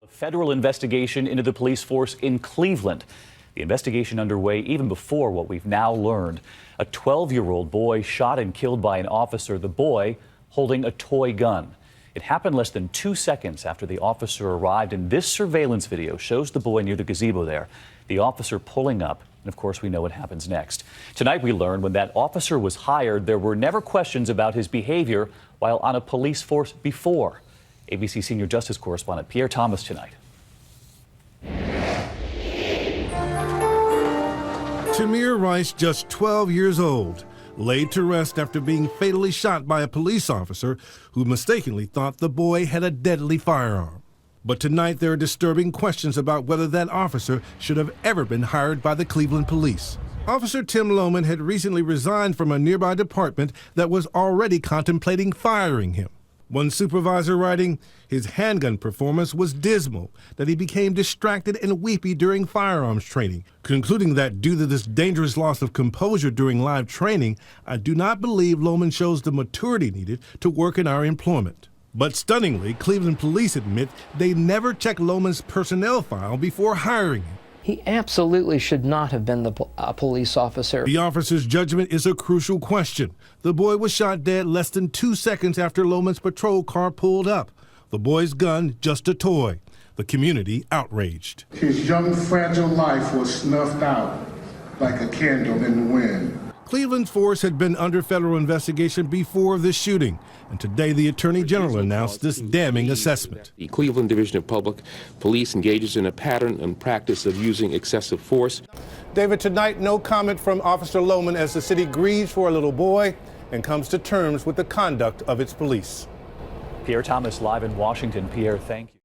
A federal investigation into the police force in Cleveland. The investigation underway even before what we've now learned. A 12-year-old boy shot and killed by an officer, the boy holding a toy gun. It happened less than 2 seconds after the officer arrived, and this surveillance video shows the boy near the gazebo there, the officer pulling up, and of course we know what happens next. Tonight we learned when that officer was hired, there were never questions about his behavior while on a police force before. ABC senior justice correspondent Pierre Thomas tonight. Tamir Rice, just 12 years old, laid to rest after being fatally shot by a police officer who mistakenly thought the boy had a deadly firearm. But tonight there are disturbing questions about whether that officer should have ever been hired by the Cleveland police. Officer Tim Loman had recently resigned from a nearby department that was already contemplating firing him. One supervisor writing, his handgun performance was dismal, that he became distracted and weepy during firearms training, concluding that due to this dangerous loss of composure during live training, I do not believe Loman shows the maturity needed to work in our employment. But stunningly, Cleveland police admit they never checked Loman's personnel file before hiring him. He absolutely should not have been a police officer. The officer's judgment is a crucial question. The boy was shot dead less than 2 seconds after Loman's patrol car pulled up. The boy's gun, just a toy. The community outraged. His young, fragile life was snuffed out like a candle in the wind. Cleveland's force had been under federal investigation before this shooting, and today the Attorney General announced this damning assessment. The Cleveland Division of Public Police engages in a pattern and practice of using excessive force. David, tonight no comment from Officer Loman as the city grieves for a little boy and comes to terms with the conduct of its police. Pierre Thomas live in Washington. Pierre, thank you.